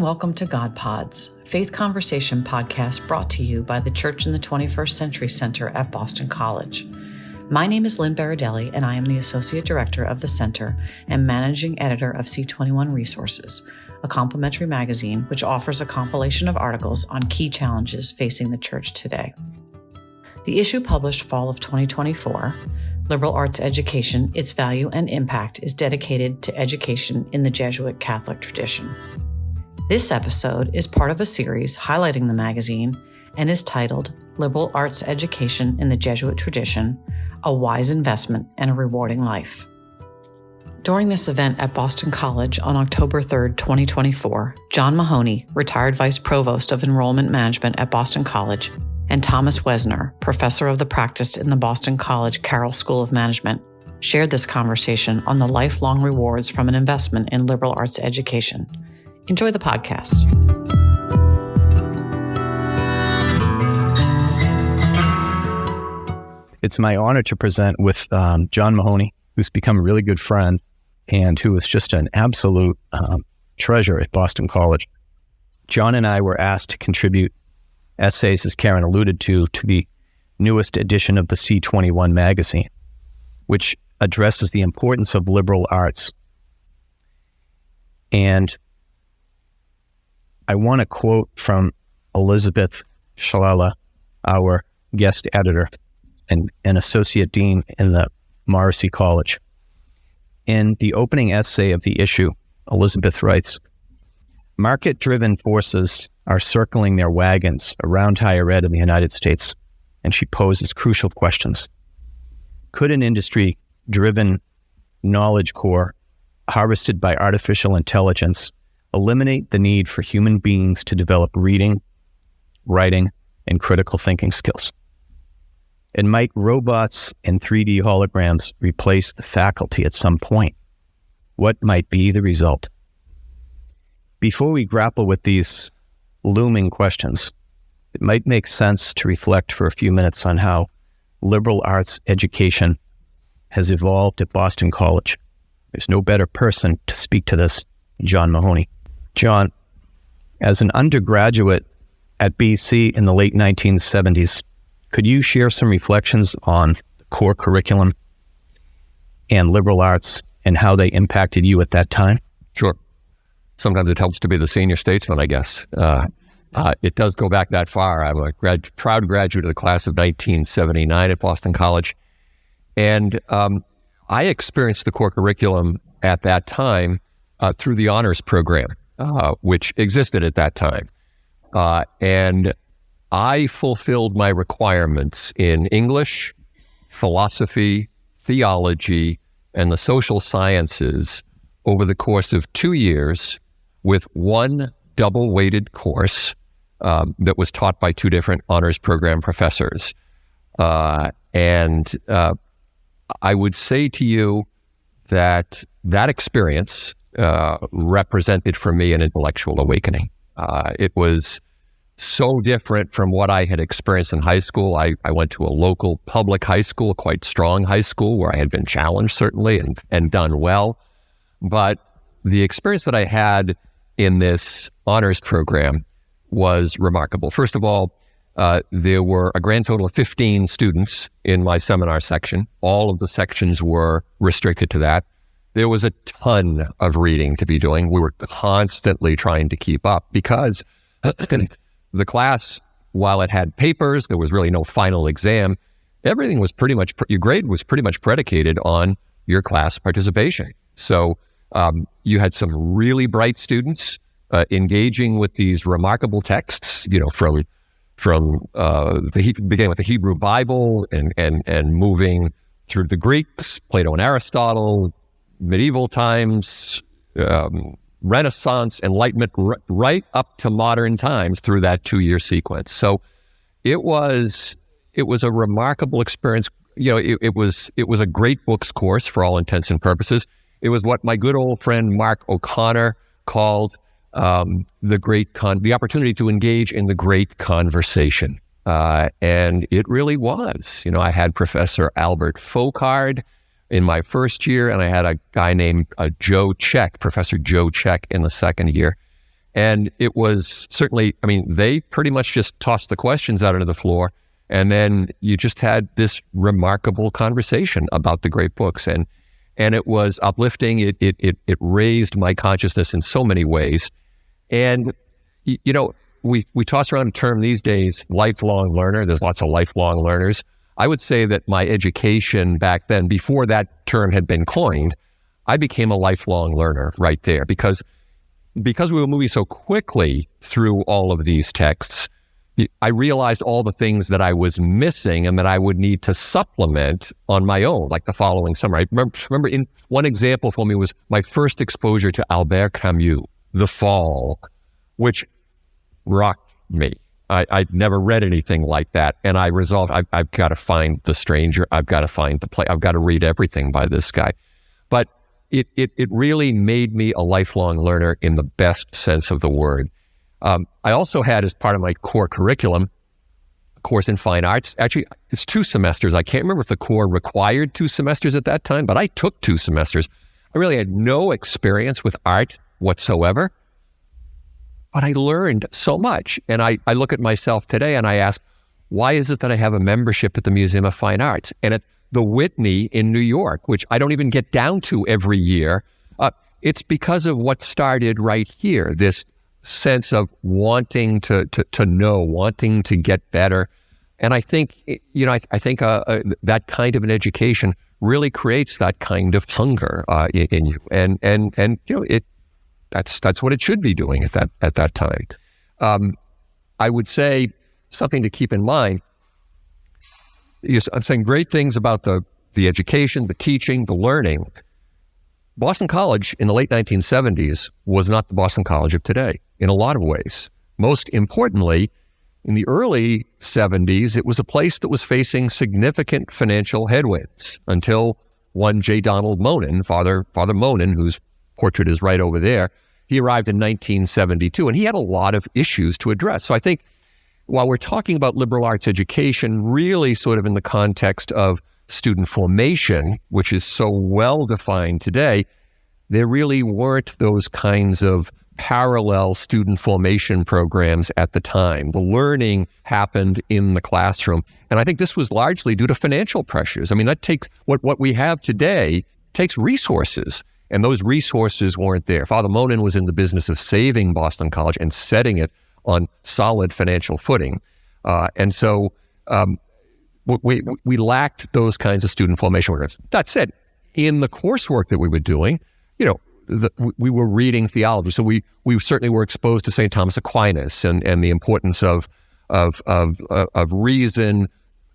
and welcome to God Pods, faith conversation podcast brought to you by the Church in the 21st Century Center at Boston College. My name is Lynn Baradelli, and I am the Associate Director of the Center and Managing Editor of C21 Resources, a complimentary magazine which offers a compilation of articles on key challenges facing the Church today. The issue published fall of 2024, Liberal Arts Education, Its Value and Impact, is dedicated to education in the Jesuit Catholic tradition. This episode is part of a series highlighting the magazine and is titled Liberal Arts Education in the Jesuit Tradition, A Wise Investment and a Rewarding Life. During this event at Boston College on October 3, 2024, John Mahoney, retired Vice Provost of Enrollment Management at Boston College, and Thomas Wesner, Professor of the Practice in the Boston College Carroll School of Management, shared this conversation on the lifelong rewards from an investment in liberal arts education. Enjoy the podcast. It's my honor to present with John Mahoney, who's become a really good friend and who is just an absolute treasure at Boston College. John and I were asked to contribute essays, as Karen alluded to the newest edition of the C21 magazine, which addresses the importance of liberal arts. And I want to quote from Elizabeth Shalala, our guest editor and associate dean in the Morrissey College. In the opening essay of the issue, Elizabeth writes, "Market-driven forces are circling their wagons around higher ed in the United States," and she poses crucial questions. Could an industry-driven knowledge core harvested by artificial intelligence eliminate the need for human beings to develop reading, writing, and critical thinking skills? And might robots and 3D holograms replace the faculty at some point? What might be the result? Before we grapple with these looming questions, it might make sense to reflect for a few minutes on how liberal arts education has evolved at Boston College. There's no better person to speak to this than John Mahoney. John, as an undergraduate at BC in the late 1970s, could you share some reflections on the core curriculum and liberal arts and how they impacted you at that time? Sure. Sometimes it helps to be the senior statesman, I guess. It does go back that far. I'm a proud graduate of the class of 1979 at Boston College. And I experienced the core curriculum at that time through the honors program, which existed at that time. And I fulfilled my requirements in English, philosophy, theology, and the social sciences over the course of 2 years with one double-weighted course that was taught by two different honors program professors. And I would say to you that experience represented for me an intellectual awakening. It was so different from what I had experienced in high school. I went to a local public high school, a quite strong high school, where I had been challenged, certainly, and done well. But the experience that I had in this honors program was remarkable. First of all, there were a grand total of 15 students in my seminar section. All of the sections were restricted to that. There was a ton of reading to be doing. We were constantly trying to keep up because the class, while it had papers, there was really no final exam. Everything was pretty much, your grade was pretty much predicated on your class participation. So you had some really bright students engaging with these remarkable texts, from beginning with the Hebrew Bible and moving through the Greeks, Plato and Aristotle, medieval times, Renaissance, Enlightenment, right up to modern times through that 2-year sequence. So it was a remarkable experience. It was a great books course for all intents and purposes. It was what my good old friend Mark O'Connor called the opportunity to engage in the great conversation. And it really was. I had Professor Albert Foucard in my first year, and I had a guy named Professor Joe Check in the second year. And it was certainly, they pretty much just tossed the questions out onto the floor. And then you just had this remarkable conversation about the great books. And it was uplifting. It raised my consciousness in so many ways. And, we toss around a term these days, lifelong learner. There's lots of lifelong learners. I would say that my education back then, before that term had been coined, I became a lifelong learner right there because we were moving so quickly through all of these texts. I realized all the things that I was missing and that I would need to supplement on my own, like the following summer. I remember in one example for me was my first exposure to Albert Camus, The Fall, which rocked me. I'd never read anything like that. And I resolved, I've got to find The Stranger. I've got to find the play. I've got to read everything by this guy. But it really made me a lifelong learner in the best sense of the word. I also had, as part of my core curriculum, a course in fine arts. Actually, it's 2 semesters. I can't remember if the core required 2 semesters at that time, but I took 2 semesters. I really had no experience with art whatsoever, but I learned so much. And I look at myself today and I ask, why is it that I have a membership at the Museum of Fine Arts and at the Whitney in New York, which I don't even get down to every year? It's because of what started right here, this sense of wanting to know, wanting to get better. And I think, I think that kind of an education really creates that kind of hunger in you. And that's what it should be doing at that time. I would say something to keep in mind. I'm saying great things about the education, the teaching, the learning. Boston College in the late 1970s was not the Boston College of today in a lot of ways. Most importantly, in the early 70s, it was a place that was facing significant financial headwinds until one J. Donald Monin, Father Monin, whose portrait is right over there, he arrived in 1972, and he had a lot of issues to address. So I think while we're talking about liberal arts education, really sort of in the context of student formation, which is so well defined today, there really weren't those kinds of parallel student formation programs at the time. The learning happened in the classroom. And I think this was largely due to financial pressures. That takes what we have today takes resources, and those resources weren't there. Father Monin was in the business of saving Boston College and setting it on solid financial footing. And so we lacked those kinds of student formation programs. That said, in the coursework that we were doing, we were reading theology. So we certainly were exposed to St. Thomas Aquinas and the importance of reason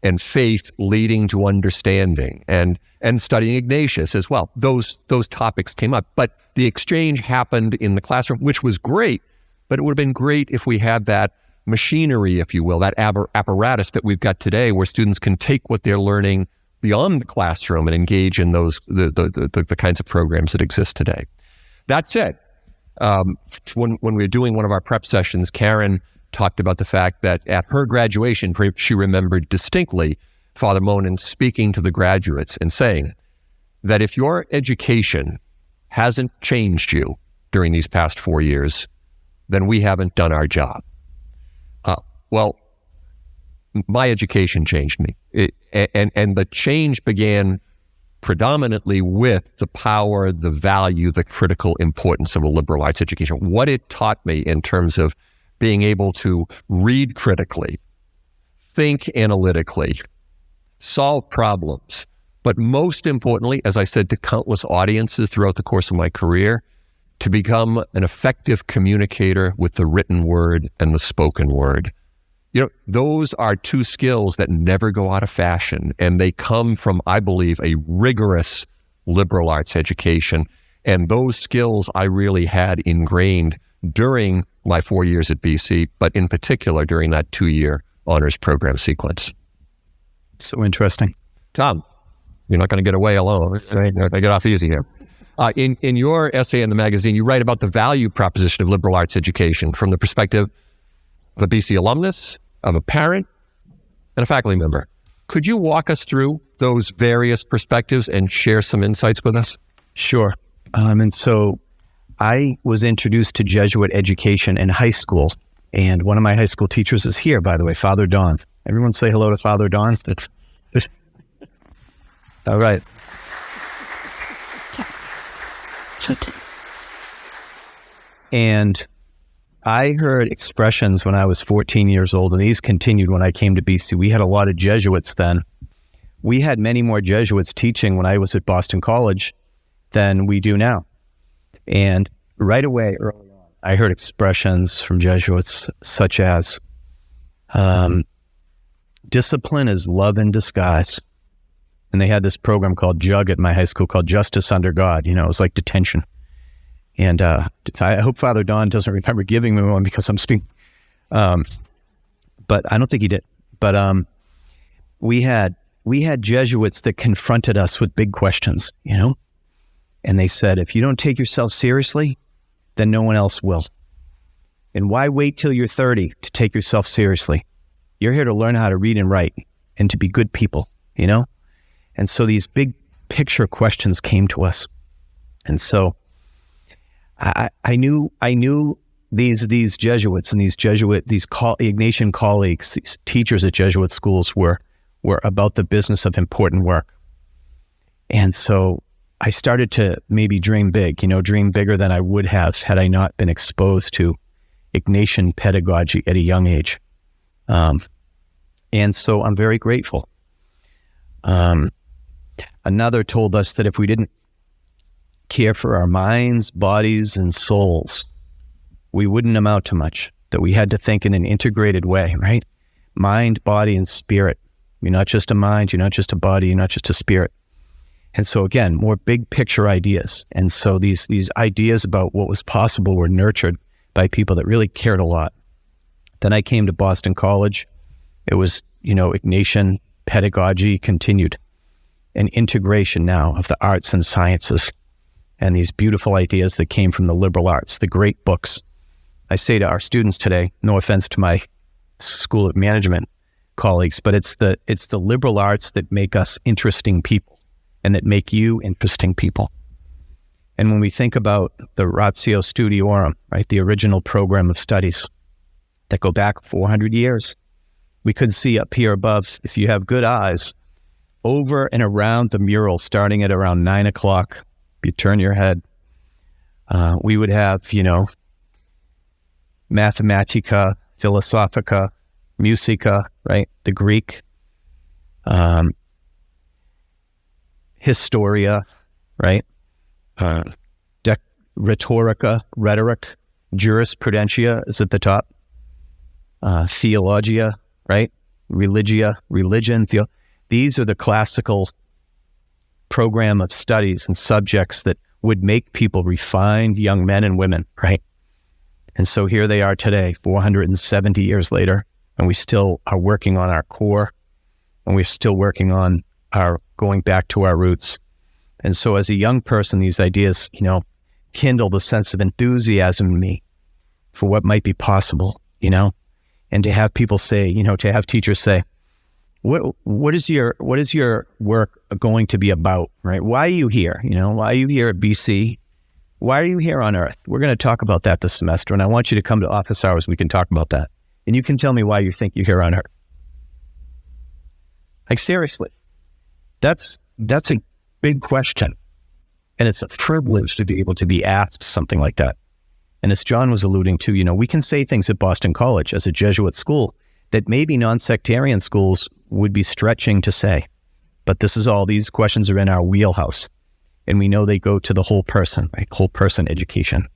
and faith leading to understanding, and studying Ignatius as well. Those topics came up, but the exchange happened in the classroom, which was great. But it would have been great if we had that machinery, if you will, that apparatus that we've got today, where students can take what they're learning beyond the classroom and engage in those the kinds of programs that exist today. That said, when we were doing one of our prep sessions, Karen talked about the fact that at her graduation, she remembered distinctly Father Monin speaking to the graduates and saying that if your education hasn't changed you during these past 4 years, then we haven't done our job. Well, my education changed me. And the change began predominantly with the power, the value, the critical importance of a liberal arts education. What it taught me in terms of being able to read critically, think analytically, solve problems, but most importantly, as I said to countless audiences throughout the course of my career, to become an effective communicator with the written word and the spoken word. Those are 2 skills that never go out of fashion, and they come from, I believe, a rigorous liberal arts education. And those skills I really had ingrained during my 4 years at BC, but in particular during that 2-year honors program sequence. So interesting. Tom, you're not going to get away alone. I get off easy here. In your essay in the magazine, you write about the value proposition of liberal arts education from the perspective of a BC alumnus, of a parent, and a faculty member. Could you walk us through those various perspectives and share some insights with us? Sure. And so I was introduced to Jesuit education in high school. And one of my high school teachers is here, by the way, Father Don. Everyone say hello to Father Don. All right. And I heard expressions when I was 14 years old, and these continued when I came to BC. We had a lot of Jesuits then. We had many more Jesuits teaching when I was at Boston College than we do now. And right away, early on, I heard expressions from Jesuits such as, discipline is love in disguise. And they had this program called JUG at my high school called Justice Under God. It was like detention. And I hope Father Don doesn't remember giving me one because I'm speaking. But I don't think he did. But we had Jesuits that confronted us with big questions, And they said, if you don't take yourself seriously, then no one else will. And why wait till you're 30 to take yourself seriously? You're here to learn how to read and write and to be good people, And so these big picture questions came to us. And so I knew these Jesuits and these Ignatian colleagues, these teachers at Jesuit schools were about the business of important work. And so I started to maybe dream big, dream bigger than I would have had I not been exposed to Ignatian pedagogy at a young age. And so I'm very grateful. Another told us that if we didn't care for our minds, bodies, and souls, we wouldn't amount to much, that we had to think in an integrated way, right? Mind, body, and spirit. You're not just a mind, you're not just a body, you're not just a spirit. And so again, more big picture ideas. And so these ideas about what was possible were nurtured by people that really cared a lot. Then I came to Boston College. It was, Ignatian pedagogy continued, an integration now of the arts and sciences and these beautiful ideas that came from the liberal arts, the great books. I say to our students today, no offense to my School of Management colleagues, but it's the liberal arts that make us interesting people and that make you interesting people. And when we think about the Ratio Studiorum, right, the original program of studies that go back 400 years, we could see up here above, if you have good eyes, over and around the mural, starting at around 9 o'clock, if you turn your head, we would have, Mathematica, Philosophica, Musica, right? The Greek, Historia, right? Rhetorica, rhetoric, Jurisprudentia is at the top. Theologia, right? Religia, religion. These are the classical program of studies and subjects that would make people refined young men and women, right? And so here they are today, 470 years later, and we still are working on our core, and we're still working on our going back to our roots. And so as a young person, these ideas, kindled a sense of enthusiasm in me for what might be possible, and to have people say, to have teachers say, what is your work going to be about, right? Why are you here? Why are you here at BC? Why are you here on Earth? We're going to talk about that this semester, and I want you to come to office hours. We can talk about that. And you can tell me why you think you're here on Earth. Like, seriously, that's a big question. And it's a privilege to be able to be asked something like that. And as John was alluding to, we can say things at Boston College as a Jesuit school that maybe non-sectarian schools would be stretching to say. But these questions are in our wheelhouse. And we know they go to the whole person, right? Whole person education.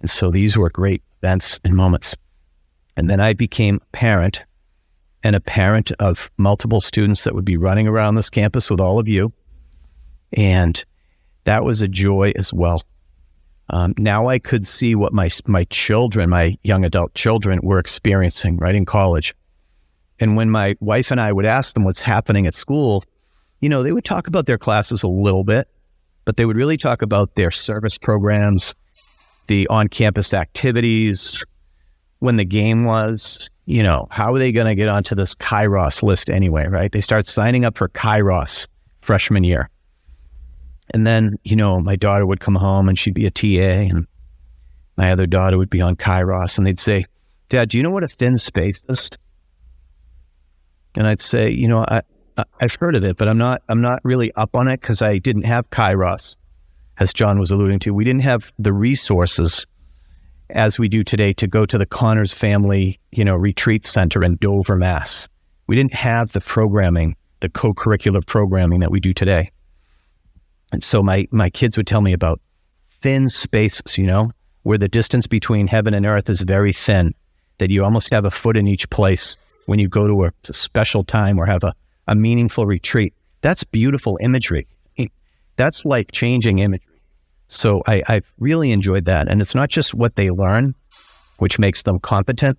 And so these were great events and moments. And then I became a parent, and a parent of multiple students that would be running around this campus with all of you. And that was a joy as well. Now I could see what my children, my young adult children, were experiencing right in college. And when my wife and I would ask them what's happening at school, they would talk about their classes a little bit, but they would really talk about their service programs, the on-campus activities, when the game was, how are they going to get onto this Kairos list anyway, right? They start signing up for Kairos freshman year. And then, my daughter would come home and she'd be a TA, and My other daughter would be on Kairos, and they'd say, Dad, do you know what a thin space is? And I'd say, I've heard of it, but I'm not really up on it because I didn't have Kairos, as John was alluding to. We didn't have the resources as we do today to go to the Connors Family, Retreat Center in Dover, Mass. We didn't have the programming, the co-curricular programming that we do today. And so my kids would tell me about thin spaces, where the distance between heaven and earth is very thin, that you almost have a foot in each place when you go to a special time or have a meaningful retreat. That's beautiful imagery. That's life-changing imagery. So I've really enjoyed that. And it's not just what they learn, which makes them competent,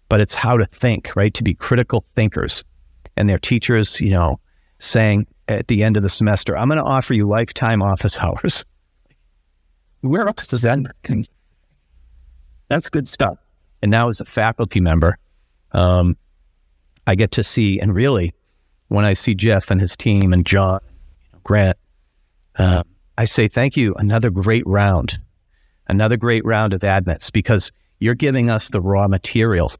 but it's how to think, right? To be critical thinkers. And their teachers, saying at the end of the semester, I'm going to offer you lifetime office hours. Where else does that work? That's good stuff. And now as a faculty member, I get to see, and really, when I see Jeff and his team and John, Grant, I say, thank you, another great round of admits, because you're giving us the raw material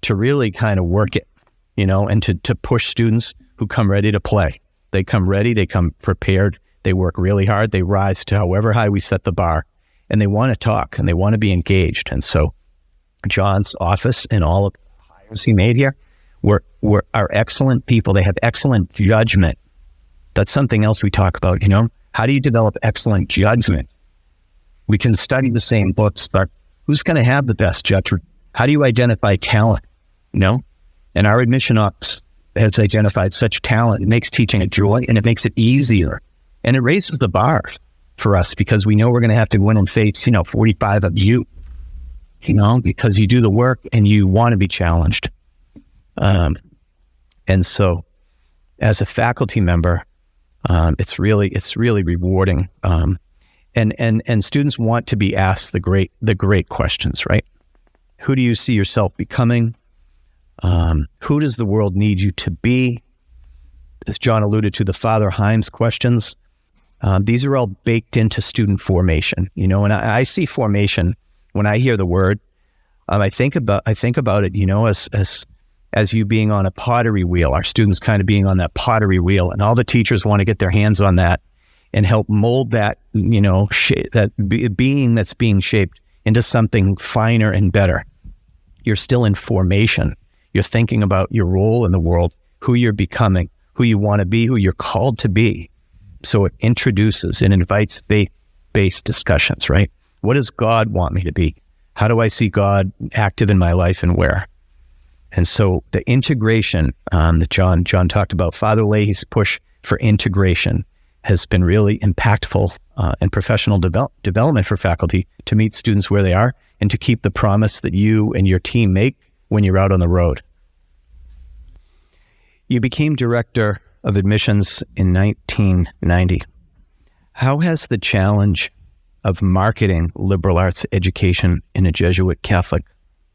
to really kind of work it, and to push students who come ready to play. They come ready, they come prepared, they work really hard, they rise to however high we set the bar, and they want to talk and they want to be engaged. And so John's office and all of the hires he made here are excellent people. They have excellent judgment. That's something else we talk about, How do you develop excellent judgment? We can study the same books, but who's going to have the best judgment? How do you identify talent? And our admission office has identified such talent. It makes teaching a joy, and it makes it easier. And it raises the bar for us, because we know we're going to have to go in and face, 45 of you, because you do the work and you want to be challenged. And so as a faculty member, it's really rewarding. And students want to be asked the great questions, right? Who do you see yourself becoming? Who does the world need you to be? As John alluded to, the Father Himes questions. These are all baked into student formation, and I see formation when I hear the word. I think about it, as you being on a pottery wheel, our students kind of being on that pottery wheel, and all the teachers want to get their hands on that and help mold that, that being that's being shaped into something finer and better. You're still in formation. You're thinking about your role in the world, who you're becoming, who you want to be, who you're called to be. So it introduces and invites faith-based discussions, right? What does God want me to be? How do I see God active in my life, and where? And so the integration that John talked about, Father Leahy's push for integration has been really impactful and professional development for faculty to meet students where they are and to keep the promise that you and your team make when you're out on the road. You became director of admissions in 1990. How has the challenge of marketing liberal arts education in a Jesuit Catholic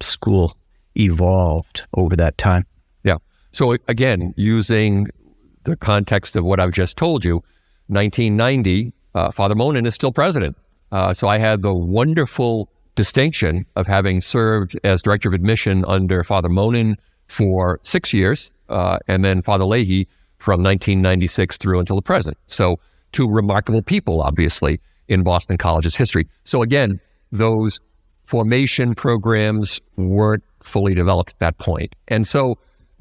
school evolved over that time? Yeah. So again, using the context of what I've just told you, 1990, Father Mahoney is still president. So I had the wonderful distinction of having served as director of admission under Father Mahoney for 6 years, and then Father Leahy from 1996 through until the present. So two remarkable people, obviously, in Boston College's history. So again, those formation programs weren't fully developed at that point. And so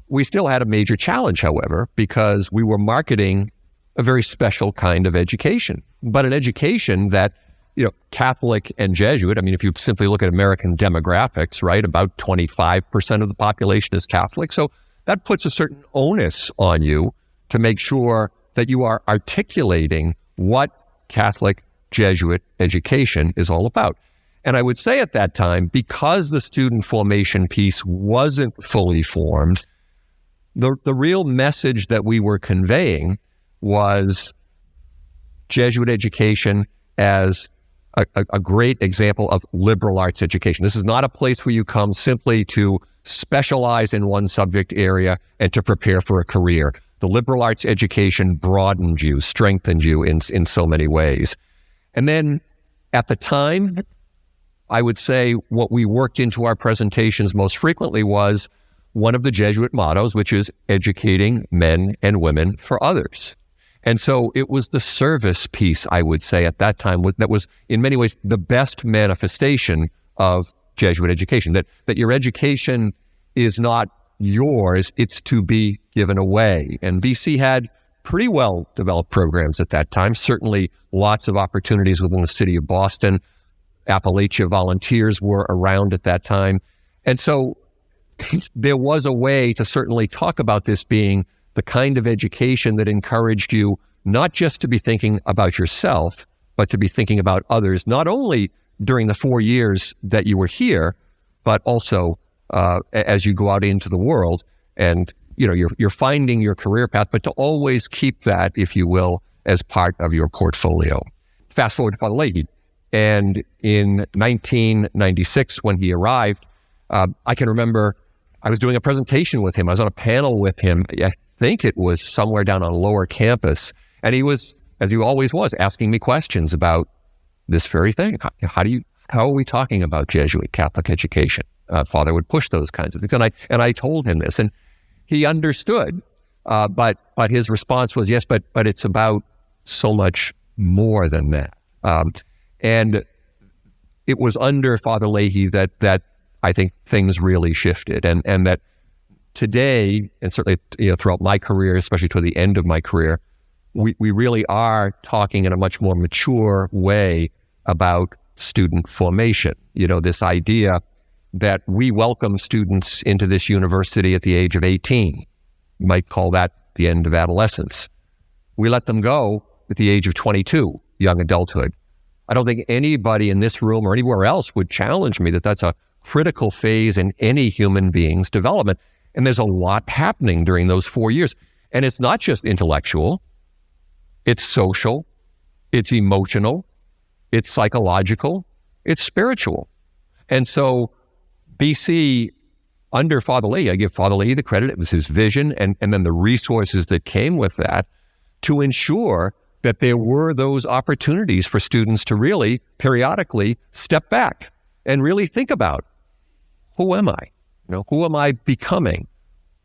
we still had a major challenge, however, because we were marketing a very special kind of education, but an education that, Catholic and Jesuit, if you simply look at American demographics, right, about 25% of the population is Catholic. So that puts a certain onus on you to make sure that you are articulating what Catholic Jesuit education is all about. And I would say at that time, because the student formation piece wasn't fully formed, the real message that we were conveying was Jesuit education as a great example of liberal arts education. This is not a place where you come simply to specialize in one subject area and to prepare for a career. The liberal arts education broadened you, strengthened you in so many ways. And then at the time, I would say what we worked into our presentations most frequently was one of the Jesuit mottos, which is educating men and women for others. And so it was the service piece, I would say, at that time, that was in many ways the best manifestation of Jesuit education, that your education is not yours, it's to be given away. And BC had pretty well developed programs at that time, certainly lots of opportunities within the city of Boston. Appalachia volunteers were around at that time. And so there was a way to certainly talk about this being the kind of education that encouraged you not just to be thinking about yourself, but to be thinking about others, not only during the 4 years that you were here, but also as you go out into the world and you're finding your career path, but to always keep that, if you will, as part of your portfolio. Fast forward to Father Leahy. And in 1996, when he arrived, I can remember I was doing a presentation with him. I was on a panel with him. I think it was somewhere down on Lower Campus. And he was, as he always was, asking me questions about this very thing. How are we talking about Jesuit Catholic education? Father would push those kinds of things. And I told him this, and he understood. But his response was, yes, but it's about so much more than that. And it was under Father Leahy that I think things really shifted, and that today, and certainly throughout my career, especially toward the end of my career, we really are talking in a much more mature way about student formation. This idea that we welcome students into this university at the age of 18. You might call that the end of adolescence. We let them go at the age of 22, young adulthood. I don't think anybody in this room or anywhere else would challenge me that that's a critical phase in any human being's development. And there's a lot happening during those 4 years. And it's not just intellectual, it's social, it's emotional, it's psychological, it's spiritual. And so BC, under Father Leahy, I give Father Leahy the credit, it was his vision and then the resources that came with that to ensure that there were those opportunities for students to really periodically step back and really think about, who am I? Who am I becoming?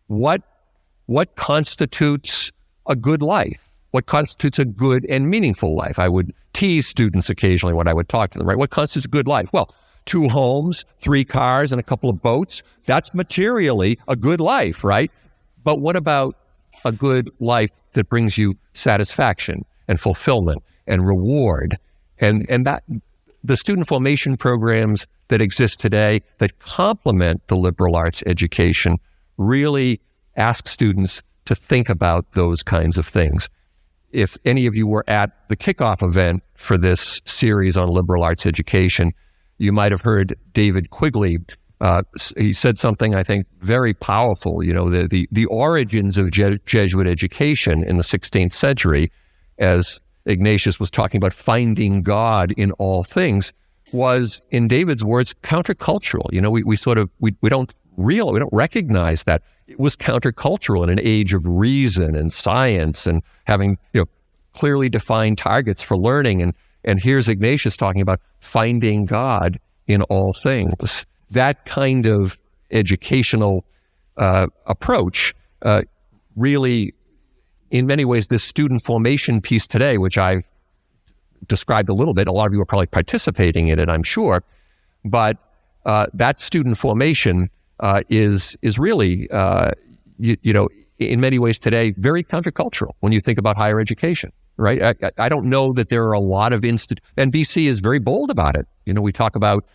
What constitutes a good life? What constitutes a good and meaningful life? I would tease students occasionally when I would talk to them, right? What constitutes a good life? Well, 2 homes, 3 cars, and a couple of boats. That's materially a good life, right? But what about a good life that brings you satisfaction and fulfillment and reward? And that the student formation programs that exist today that complement the liberal arts education really ask students to think about those kinds of things. If any of you were at the kickoff event for this series on liberal arts education, you might have heard David Quigley. He said something, I think, very powerful. The origins of Jesuit education in the 16th century, as Ignatius was talking about finding God in all things, was, in David's words, countercultural. We don't recognize that. It was countercultural in an age of reason and science and having clearly defined targets for learning. And here's Ignatius talking about finding God in all things. That kind of educational approach really, in many ways, this student formation piece today, which I've described a little bit, a lot of you are probably participating in it, I'm sure, but that student formation is really, in many ways today, very countercultural when you think about higher education, right? I don't know that there are a lot of and BC is very bold about it. We talk about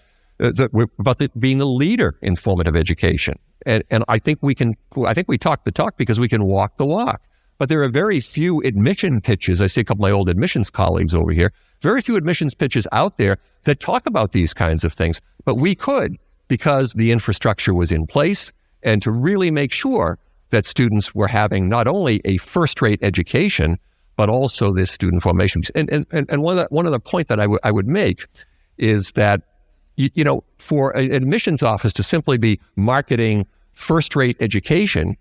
being the leader in formative education. And I think we talk the talk because we can walk the walk. But there are very few admission pitches. I see a couple of my old admissions colleagues over here. Very few admissions pitches out there that talk about these kinds of things. But we could, because the infrastructure was in place, and to really make sure that students were having not only a first-rate education, but also this student formation. And one of the point that I would make is that, for an admissions office to simply be marketing first-rate education,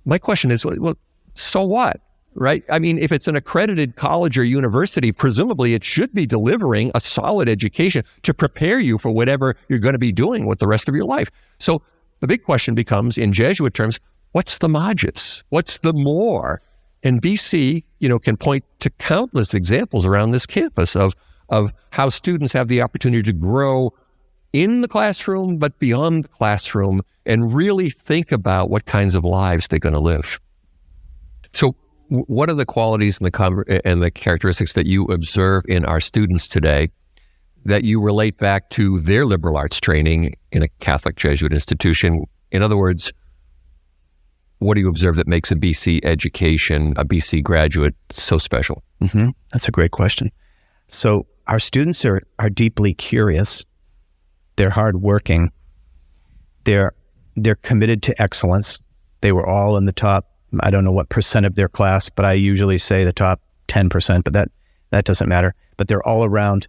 my question is, well, so what? right? I mean, if it's an accredited college or university, presumably it should be delivering a solid education to prepare you for whatever you're going to be doing with the rest of your life. So the big question becomes, in Jesuit terms, what's the modus? What's the more? And BC, can point to countless examples around this campus of how students have the opportunity to grow in the classroom, but beyond the classroom, and really think about what kinds of lives they're going to live. So what are the qualities and the characteristics that you observe in our students today that you relate back to their liberal arts training in a Catholic Jesuit institution? In other words, what do you observe that makes a BC education, a BC graduate, so special? Mm-hmm. That's a great question. So our students are deeply curious. They're hardworking. They're committed to excellence. They were all in the top, I don't know what percent of their class, but I usually say the top 10%, but that doesn't matter. But they're all around,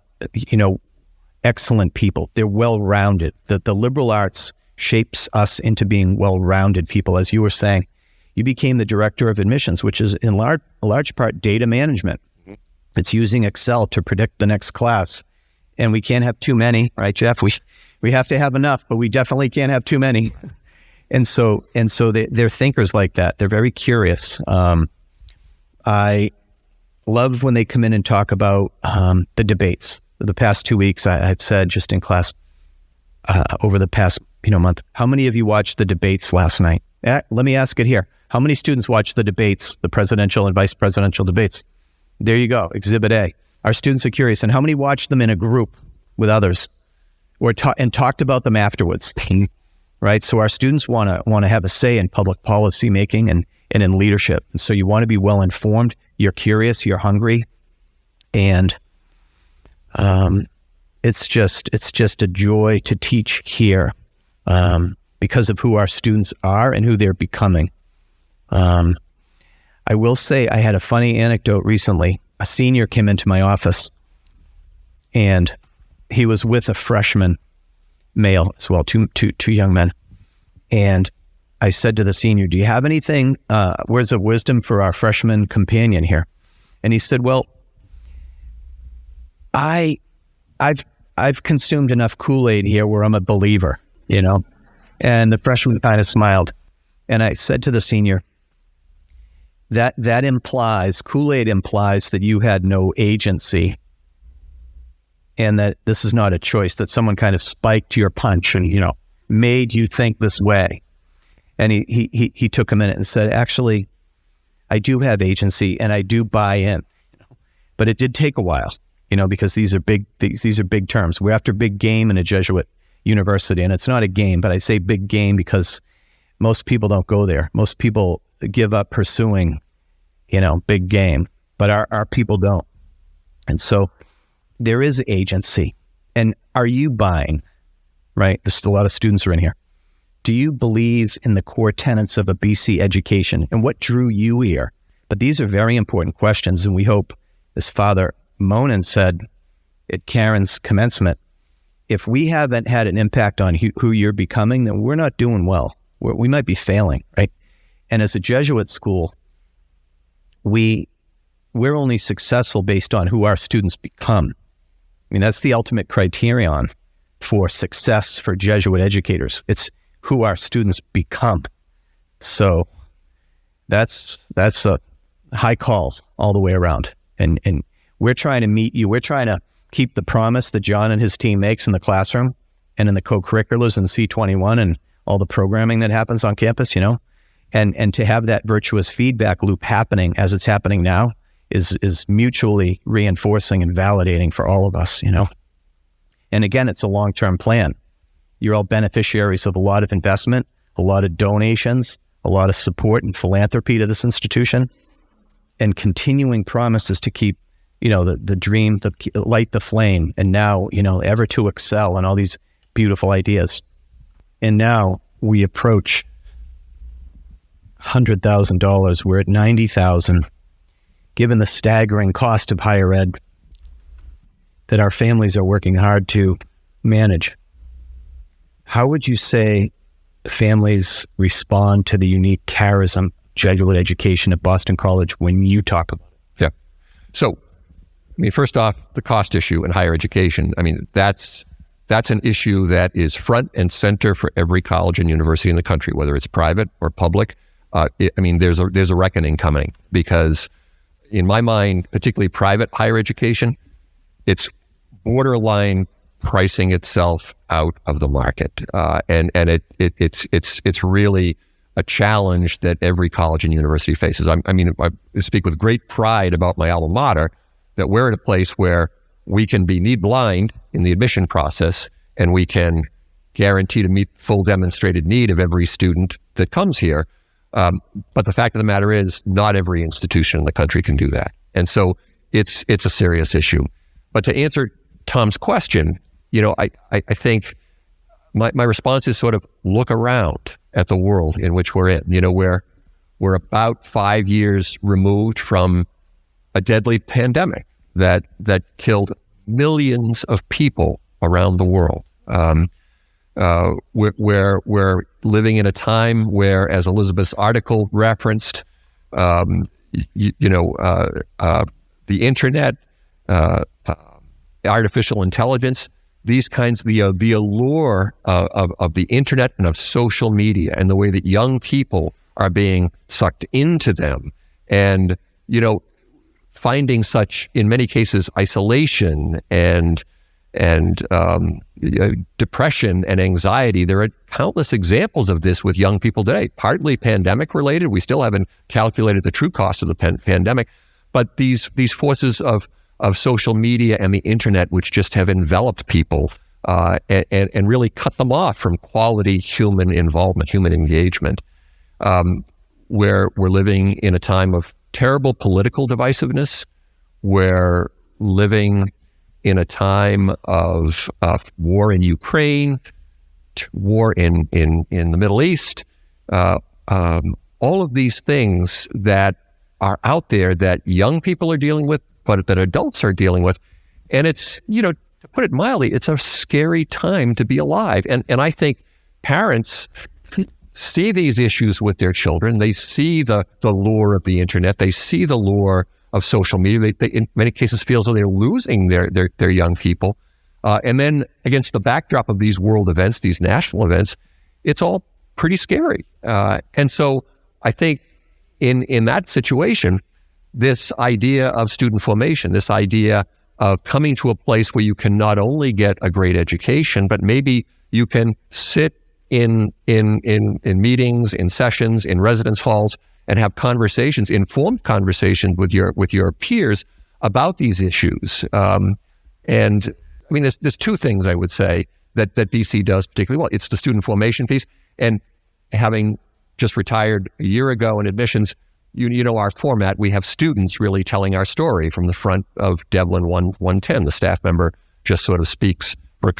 excellent people. They're well-rounded. The liberal arts shapes us into being well-rounded people. As you were saying, you became the director of admissions, which is in large part data management. Mm-hmm. It's using Excel to predict the next class. And we can't have too many, right, Jeff? We have to have enough, but we definitely can't have too many. And so they're thinkers like that. They're very curious. I love when they come in and talk about the debates. The past 2 weeks, I've said just in class over the past month, how many of you watched the debates last night? Let me ask it here. How many students watched the debates, the presidential and vice presidential debates? There you go, Exhibit A. Our students are curious. And how many watched them in a group with others or talked about them afterwards? Right? So our students want to have a say in public policy making and in leadership. And so you want to be well informed. You're curious. You're hungry. And it's just a joy to teach here because of who our students are and who they're becoming. I will say I had a funny anecdote recently. A senior came into my office and he was with a freshman male as well, two young men. And I said to the senior, do you have anything, words of wisdom for our freshman companion here? And he said, well, I've consumed enough Kool-Aid here where I'm a believer, And the freshman kind of smiled. And I said to the senior, that implies, Kool-Aid implies that you had no agency and that this is not a choice, that someone kind of spiked your punch and, made you think this way. And he took a minute and said, actually, I do have agency and I do buy in, but it did take a while, because these are big terms. We're after big game in a Jesuit university, and it's not a game, but I say big game because most people don't go there. Most people give up pursuing, big game, but our people don't. And so there is agency. And are you buying, right? There's a lot of students are in here. Do you believe in the core tenets of a BC education and what drew you here? But these are very important questions. And we hope, as Father Mahoney said at Karen's commencement, if we haven't had an impact on who you're becoming, then we're not doing well. We might be failing, right? And as a Jesuit school, we're only successful based on who our students become. I mean, that's the ultimate criterion for success for Jesuit educators. It's who our students become. So that's a high call all the way around. And we're trying to meet you. We're trying to keep the promise that John and his team makes in the classroom and in the co-curriculars and C21 and all the programming that happens on campus, and to have that virtuous feedback loop happening as it's happening now is mutually reinforcing and validating for all of us, And again, it's a long-term plan. You're all beneficiaries of a lot of investment, a lot of donations, a lot of support and philanthropy to this institution, and continuing promises to keep, the dream, light the flame, and now, ever to excel, and all these beautiful ideas. And now we approach $100,000. We're at $90,000, given the staggering cost of higher ed that our families are working hard to manage. How would you say families respond to the unique charism Jesuit education at Boston College when you talk about it? Yeah. So, first off, the cost issue in higher education, that's an issue that is front and center for every college and university in the country, whether it's private or public. There's a reckoning coming, because in my mind, particularly private higher education, it's borderline pricing itself out of the market, and it's really a challenge that every college and university faces. I speak with great pride about my alma mater, that we're at a place where we can be need blind in the admission process, and we can guarantee to meet full demonstrated need of every student that comes here. But the fact of the matter is, not every institution in the country can do that. And so it's a serious issue. But to answer Tom's question, I think my response is sort of look around at the world in which we're in. We're about 5 years removed from a deadly pandemic that killed millions of people around the world. We're living in a time where, as Elizabeth's article referenced, the internet, artificial intelligence, these kinds, the allure of the internet and of social media, and the way that young people are being sucked into them, and finding such, in many cases, isolation and depression and anxiety. There are countless examples of this with young people today, partly pandemic related. We still haven't calculated the true cost of the pandemic, but these forces of social media and the internet, which just have enveloped people and really cut them off from quality human involvement, human engagement. Where we're living in a time of terrible political divisiveness. We're living in a time of war in Ukraine, war in the Middle East, all of these things that are out there that young people are dealing with, but that adults are dealing with. And it's, to put it mildly, it's a scary time to be alive. And I think parents see these issues with their children. They see the lure of the internet. They see the lure of social media. They in many cases feel as though they're losing their young people. And then against the backdrop of these world events, these national events, it's all pretty scary. And so I think in that situation, this idea of student formation, this idea of coming to a place where you can not only get a great education, but maybe you can sit in meetings, in sessions, in residence halls, and have conversations, informed conversations with your peers about these issues. There's two things I would say that BC does particularly well. It's the student formation piece, and having just retired a year ago in admissions, you know our format. We have students really telling our story from the front of Devlin 110. The staff member just sort of speaks for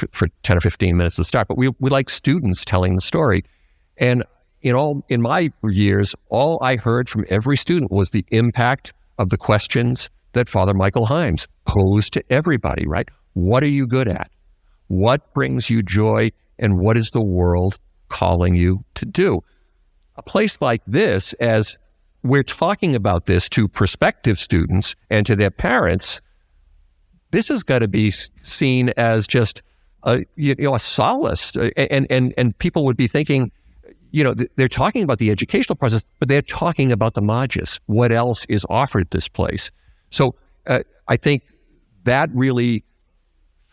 10 or 15 minutes to start, but we like students telling the story. And in my years, all I heard from every student was the impact of the questions that Father Michael Himes posed to everybody, right? What are you good at? What brings you joy? And what is the world calling you to do? A place like this, as we're talking about this to prospective students and to their parents, this has got to be seen as just a solace. And people would be thinking, they're talking about the educational process, but they're talking about the modus. What else is offered this place? So I think that really,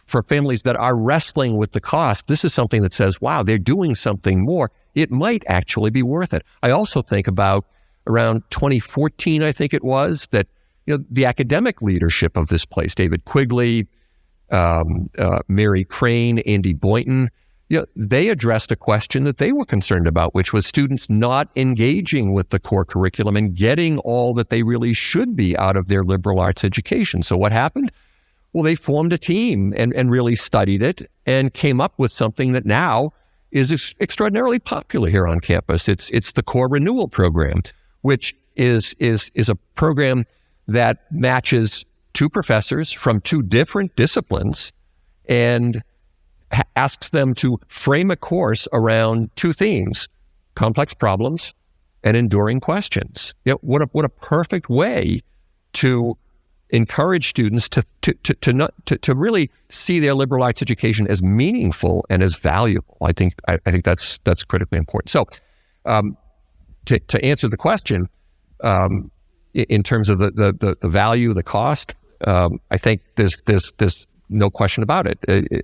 for families that are wrestling with the cost, this is something that says, wow, they're doing something more. It might actually be worth it. I also think about around 2014, I think it was, that the academic leadership of this place, David Quigley, Mary Crane, Andy Boynton, they addressed a question that they were concerned about, which was students not engaging with the core curriculum and getting all that they really should be out of their liberal arts education. So what happened? Well, they formed a team and really studied it and came up with something that now is extraordinarily popular here on campus. It's the Core Renewal Program, which is a program that matches two professors from two different disciplines and asks them to frame a course around two themes: complex problems and enduring questions. What a perfect way to encourage students to really see their liberal arts education as meaningful and as valuable. I think that's critically important. So, to answer the question, in terms of the value, the cost, I think there's no question about it.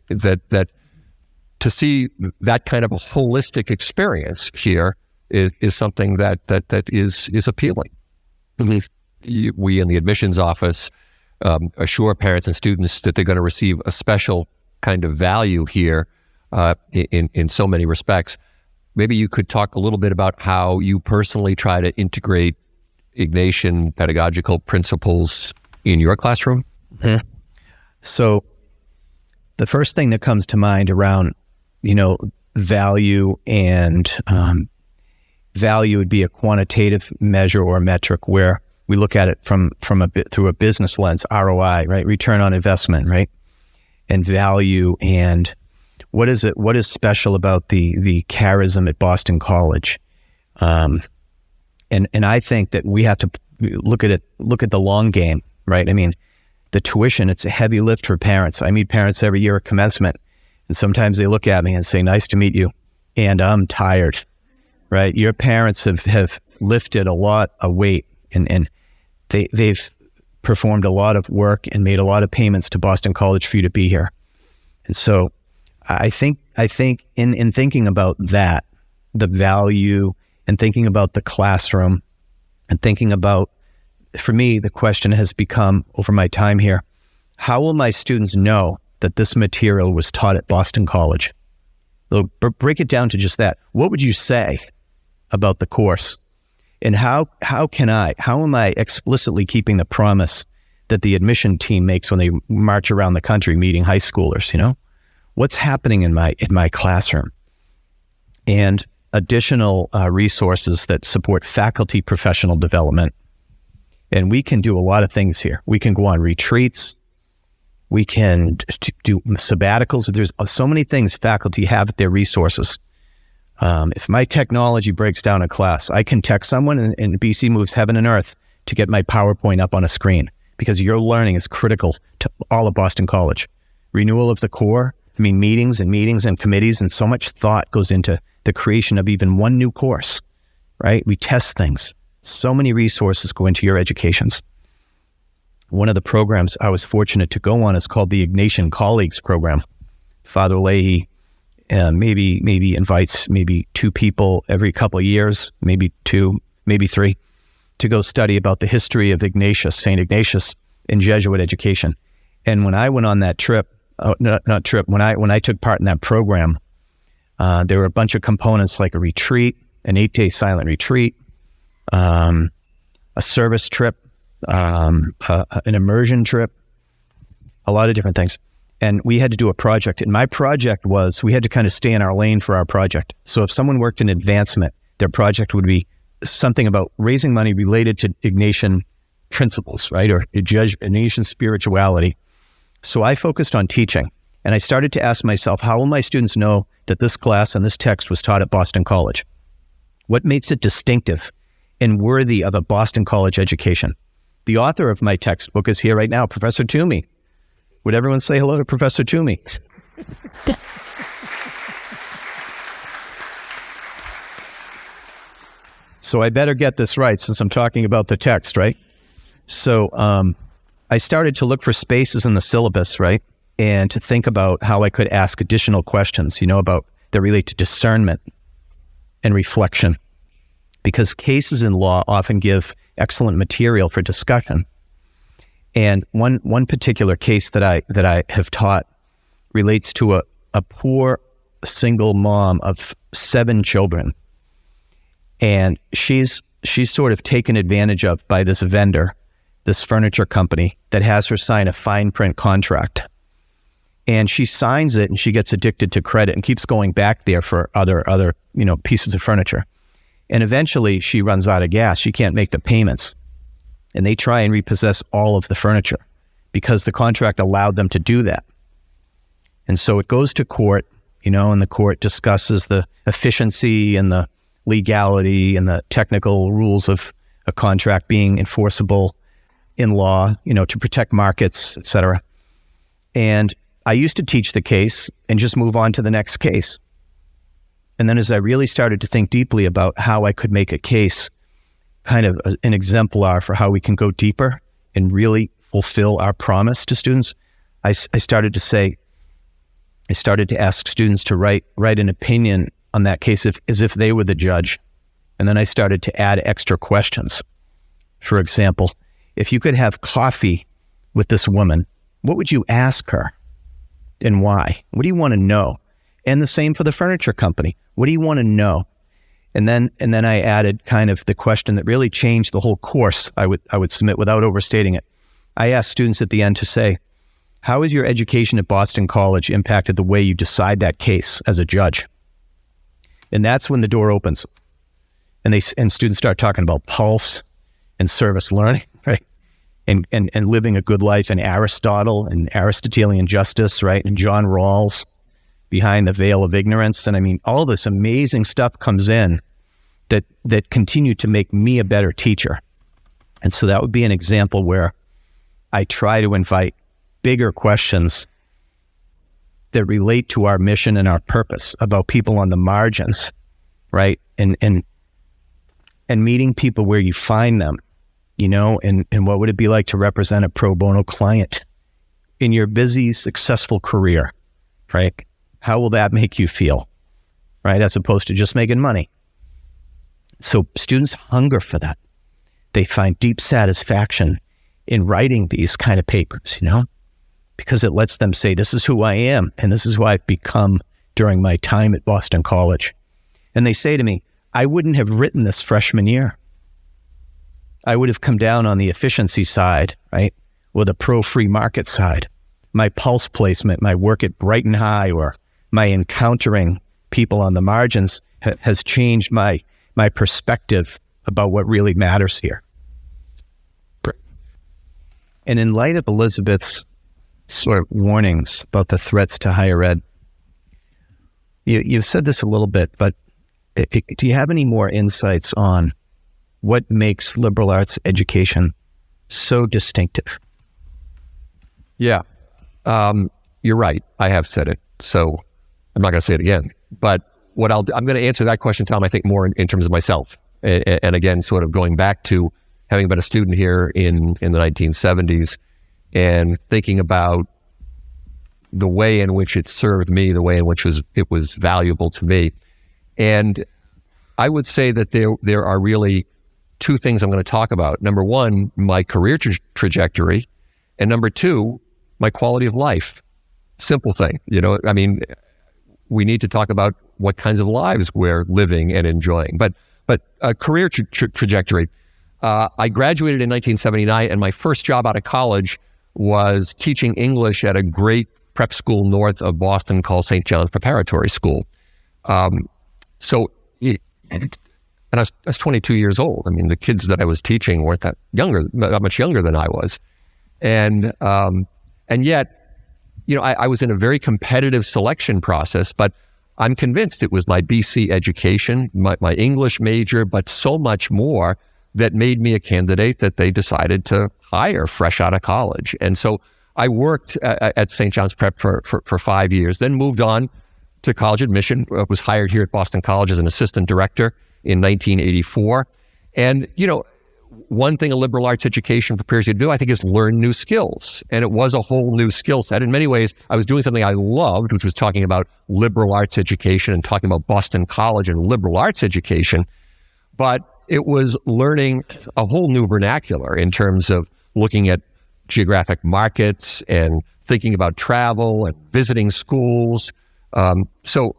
That to see that kind of a holistic experience here is something that is appealing. We in the admissions office assure parents and students that they're going to receive a special kind of value here in so many respects. Maybe you could talk a little bit about how you personally try to integrate Ignatian pedagogical principles in your classroom. Mm-hmm. So the first thing that comes to mind around, value and value would be a quantitative measure or metric where we look at it through a business lens, ROI, right? Return on investment, right? And value, and what is special about the charism at Boston College? And I think that we have to look at the long game, right? I mean, the tuition, it's a heavy lift for parents. I meet parents every year at commencement, and sometimes they look at me and say, "Nice to meet you," and I'm tired, right? Your parents have lifted a lot of weight, and they've performed a lot of work and made a lot of payments to Boston College for you to be here. And so I think in thinking about that, the value, and thinking about the classroom, and thinking about, for me, the question has become, over my time here, how will my students know that this material was taught at Boston College? So break it down to just that. What would you say about the course? And how am I explicitly keeping the promise that the admission team makes when they march around the country meeting high schoolers? What's happening in my classroom? And additional resources that support faculty professional development. And we can do a lot of things here. We can go on retreats. We can do sabbaticals. There's so many things faculty have at their resources. If my technology breaks down in class, I can text someone and BC moves heaven and earth to get my PowerPoint up on a screen, because your learning is critical to all of Boston College. Renewal of the core, meetings and committees, and so much thought goes into the creation of even one new course, right? We test things. So many resources go into your educations. One of the programs I was fortunate to go on is called the Ignatian Colleagues Program. Father Leahy maybe invites maybe 2 people every couple of years, maybe 2, maybe 3, to go study about the history of St. Ignatius in Jesuit education. And when I went on that trip, when I took part in that program, there were a bunch of components like a retreat, an 8-day silent retreat, a service trip, an immersion trip, a lot of different things. And we had to do a project. And my project was, we had to kind of stay in our lane for our project. So if someone worked in advancement, their project would be something about raising money related to Ignatian principles, right? Or Ignatian spirituality. So I focused on teaching. And I started to ask myself, how will my students know that this class and this text was taught at Boston College? What makes it distinctive and worthy of a Boston College education? The author of my textbook is here right now, Professor Toomey. Would everyone say hello to Professor Toomey? So I better get this right since I'm talking about the text, right? So I started to look for spaces in the syllabus, right? And to think about how I could ask additional questions, about that relate to discernment and reflection. Because cases in law often give excellent material for discussion. And one particular case that I have taught relates to a poor single mom of 7 children. And she's sort of taken advantage of by this vendor, this furniture company that has her sign a fine print contract. And she signs it and she gets addicted to credit and keeps going back there for other pieces of furniture. And eventually she runs out of gas. She can't make the payments. And they try and repossess all of the furniture because the contract allowed them to do that. And so it goes to court, and the court discusses the efficiency and the legality and the technical rules of a contract being enforceable in law, to protect markets, et cetera. And I used to teach the case and just move on to the next case. And then as I really started to think deeply about how I could make a case kind of an exemplar for how we can go deeper and really fulfill our promise to students, I started to ask students to write an opinion on that case as if they were the judge. And then I started to add extra questions. For example, if you could have coffee with this woman, what would you ask her and why? What do you want to know? And the same for the furniture company. What do you want to know? And then I added kind of the question that really changed the whole course I would submit without overstating it. I asked students at the end to say, how has your education at Boston College impacted the way you decide that case as a judge? And that's when the door opens. And students start talking about pulse and service learning, right? And living a good life in Aristotle and Aristotelian justice, right? And John Rawls, Behind the Veil of Ignorance. And I mean, all this amazing stuff comes in that continue to make me a better teacher. And so that would be an example where I try to invite bigger questions that relate to our mission and our purpose about people on the margins, right? And meeting people where you find them, and what would it be like to represent a pro bono client in your busy, successful career, right? How will that make you feel, right? As opposed to just making money. So students hunger for that. They find deep satisfaction in writing these kind of papers, because it lets them say, this is who I am, and this is who I've become during my time at Boston College. And they say to me, I wouldn't have written this freshman year. I would have come down on the efficiency side, right? Or the pro-free market side. My pulse placement, my work at Brighton High, or my encountering people on the margins has changed my perspective about what really matters here. And in light of Elizabeth's sort of warnings about the threats to higher ed, you've said this a little bit, but do you have any more insights on what makes liberal arts education so distinctive? Yeah, you're right. I have said it, so I'm not going to say it again. But I'm going to answer that question, Tom, I think more in terms of myself. And again, sort of going back to having been a student here in the 1970s and thinking about the way in which it served me, the way in which it was valuable to me. And I would say that there are really two things I'm going to talk about. Number one, my career trajectory, and number two, my quality of life. Simple thing, we need to talk about what kinds of lives we're living and enjoying. But career trajectory. I graduated in 1979, and my first job out of college was teaching English at a great prep school north of Boston called St. John's Preparatory School. And I was 22 years old. I mean, the kids that I was teaching weren't that much younger than I was. And yet, I was in a very competitive selection process, but I'm convinced it was my BC education, my English major, but so much more that made me a candidate that they decided to hire fresh out of college. And so I worked at St. John's Prep for 5 years, then moved on to college admission, was hired here at Boston College as an assistant director in 1984. And, one thing a liberal arts education prepares you to do, I think, is learn new skills. And it was a whole new skill set. In many ways, I was doing something I loved, which was talking about liberal arts education and talking about Boston College and liberal arts education. But it was learning a whole new vernacular in terms of looking at geographic markets and thinking about travel and visiting schools. So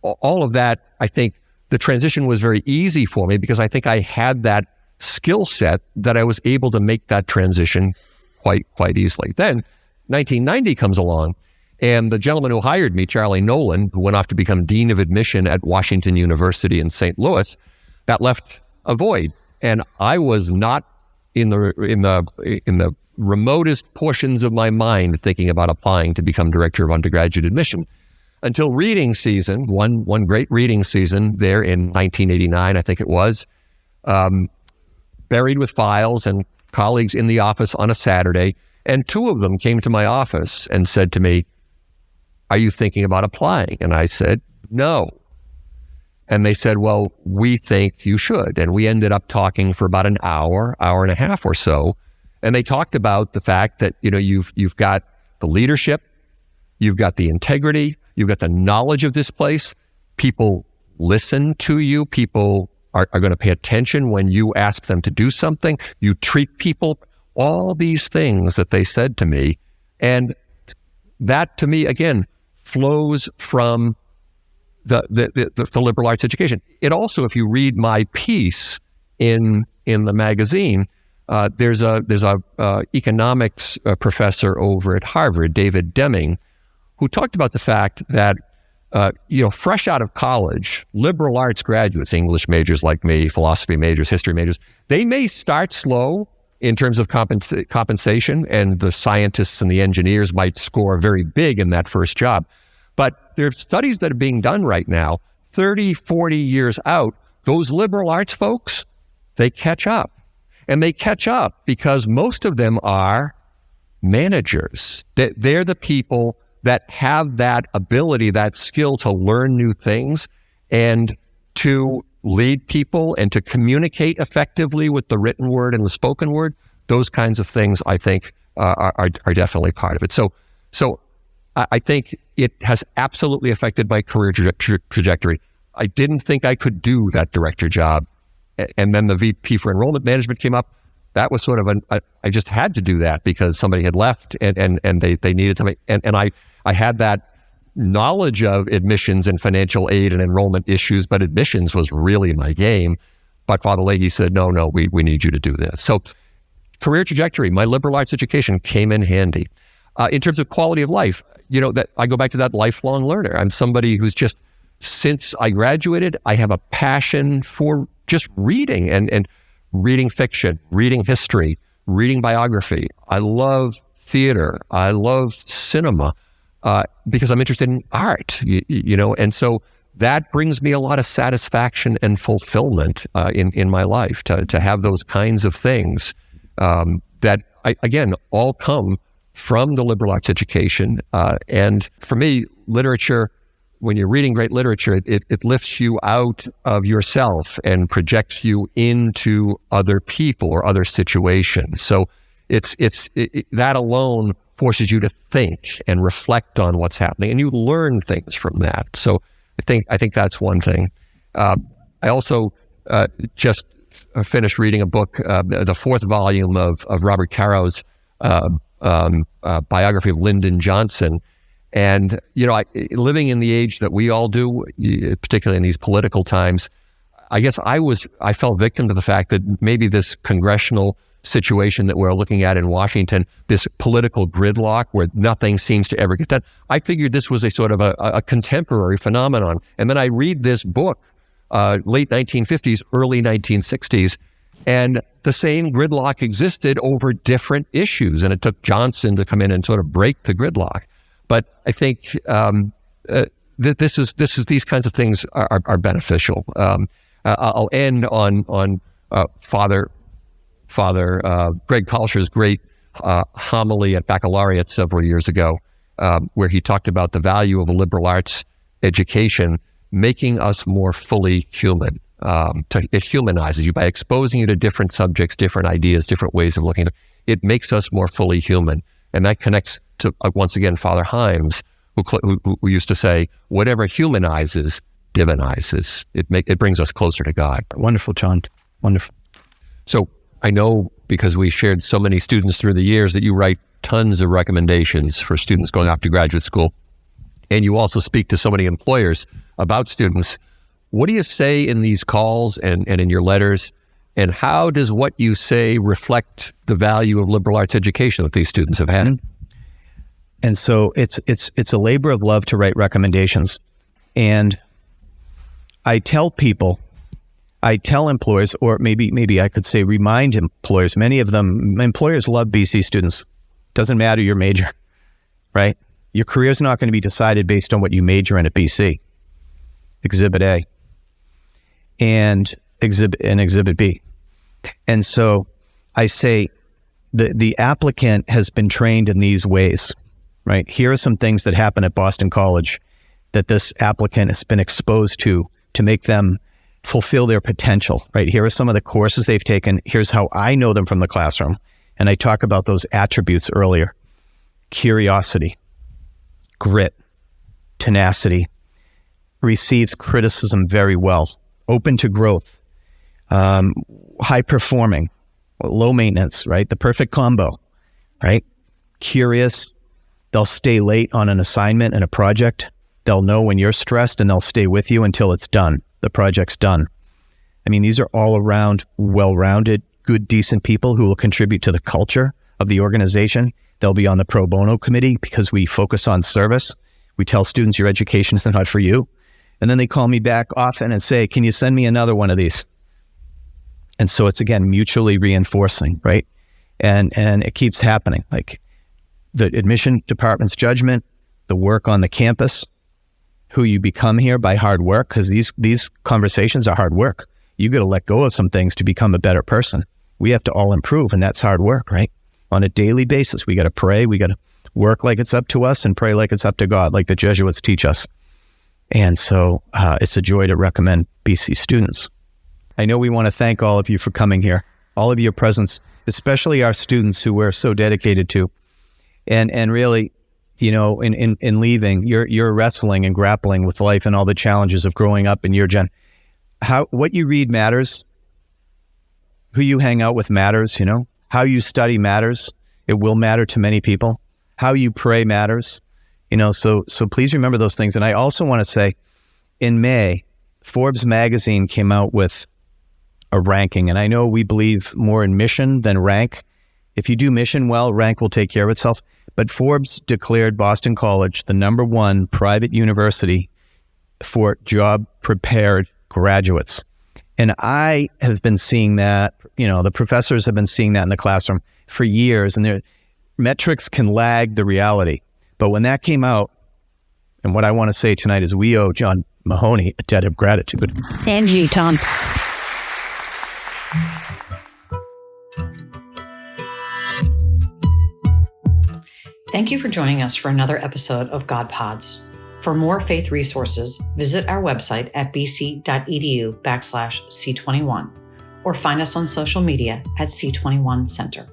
all of that, I think the transition was very easy for me because I think I had that skill set that I was able to make that transition quite easily. Then 1990 comes along, and the gentleman who hired me, Charlie Nolan, who went off to become Dean of Admission at Washington University in St. Louis, that left a void. And I was not in the remotest portions of my mind thinking about applying to become director of undergraduate admission until reading season, one great reading season there in 1989, I think it was, buried with files and colleagues in the office on a Saturday. And two of them came to my office and said to me, "Are you thinking about applying?" And I said, "No." And they said, "Well, we think you should." And we ended up talking for about an hour and a half or so. And they talked about the fact that, you've got the leadership, you've got the integrity, you've got the knowledge of this place. People listen to you. People are going to pay attention when you ask them to do something. You treat people, all these things that they said to me. And that, to me, again, flows from the liberal arts education. It also, if you read my piece in the magazine, there's a economics professor over at Harvard, David Deming, who talked about the fact that fresh out of college, liberal arts graduates, English majors like me, philosophy majors, history majors, they may start slow in terms of compensation, and the scientists and the engineers might score very big in that first job. But there are studies that are being done right now, 30, 40 years out, those liberal arts folks, they catch up. And they catch up because most of them are managers. They're the people that have that ability, that skill to learn new things and to lead people and to communicate effectively with the written word and the spoken word. Those kinds of things, I think, are definitely part of it. So I think it has absolutely affected my career trajectory. I didn't think I could do that director job. And then the VP for enrollment management came up. That was sort of I just had to do that because somebody had left and they needed somebody. And I had that knowledge of admissions and financial aid and enrollment issues, but admissions was really my game. But Father Leahy said, no, we need you to do this. So career trajectory, my liberal arts education came in handy. In terms of quality of life, that I go back to that lifelong learner. I'm somebody who's just, since I graduated, I have a passion for just reading and reading fiction, reading history, reading biography. I love theater. I love cinema because I'm interested in art, and so that brings me a lot of satisfaction and fulfillment in my life to have those kinds of things that, again, all come from the liberal arts education. And for me, literature, when you're reading great literature, it lifts you out of yourself and projects you into other people or other situations. So that alone forces you to think and reflect on what's happening, and you learn things from that. So I think that's one thing. I also just finished reading a book, the fourth volume of Robert Caro's biography of Lyndon Johnson. And, living in the age that we all do, particularly in these political times, I guess I fell victim to the fact that maybe this congressional situation that we're looking at in Washington, this political gridlock where nothing seems to ever get done, I figured this was a sort of a contemporary phenomenon. And then I read this book, late 1950s, early 1960s, and the same gridlock existed over different issues. And it took Johnson to come in and sort of break the gridlock. But I think these kinds of things are beneficial. I'll end on Father Greg Kalsher's great homily at Baccalaureate several years ago, where he talked about the value of a liberal arts education making us more fully human. It humanizes you by exposing you to different subjects, different ideas, different ways of looking at it. It makes us more fully human. And that connects to, once again, Father Himes, who used to say, whatever humanizes, divinizes. It brings us closer to God. Wonderful, John. Wonderful. So I know, because we shared so many students through the years, that you write tons of recommendations for students going off to graduate school. And you also speak to so many employers about students. What do you say in these calls and in your letters? And how does what you say reflect the value of liberal arts education that these students have had? And so it's a labor of love to write recommendations. And I tell employers, or maybe I could say remind employers, many of them, employers love BC students. Doesn't matter your major, right? Your career is not going to be decided based on what you major in at BC, Exhibit A, and Exhibit B. And so I say the applicant has been trained in these ways, right? Here are some things that happen at Boston College that this applicant has been exposed to make them fulfill their potential, right? Here are some of the courses they've taken. Here's how I know them from the classroom. And I talk about those attributes earlier: curiosity, grit, tenacity, receives criticism very well, open to growth, high performing, low maintenance, right? The perfect combo, right? Curious, they'll stay late on an assignment and a project. They'll know when you're stressed and they'll stay with you until it's done. The project's done. I mean, these are all around well-rounded, good, decent people who will contribute to the culture of the organization. They'll be on the pro bono committee because we focus on service. We tell students your education is not for you. And then they call me back often and say, can you send me another one of these? And so it's, again, mutually reinforcing, right? And it keeps happening. Like the admission department's judgment, the work on the campus, who you become here by hard work, because these conversations are hard work. You got to let go of some things to become a better person. We have to all improve, and that's hard work, right? On a daily basis, we got to pray. We got to work like it's up to us and pray like it's up to God, like the Jesuits teach us. And so it's a joy to recommend BC students. I know we want to thank all of you for coming here, all of your presence, especially our students who we're so dedicated to. And really, you know, in leaving, you're wrestling and grappling with life and all the challenges of growing up in your gen. What you read matters. Who you hang out with matters, you know. How you study matters. It will matter to many people. How you pray matters. You know, so please remember those things. And I also want to say, in May, Forbes magazine came out with a ranking. And I know we believe more in mission than rank. If you do mission well, rank will take care of itself. But Forbes declared Boston College the #1 private university for job-prepared graduates. And I have been seeing that, you know, the professors have been seeing that in the classroom for years, and their metrics can lag the reality. But when that came out, and what I want to say tonight is we owe John Mahoney a debt of gratitude. And you, Tom. Thank you for joining us for another episode of God Pods. For more faith resources, visit our website at bc.edu/C21 or find us on social media at C21 Center.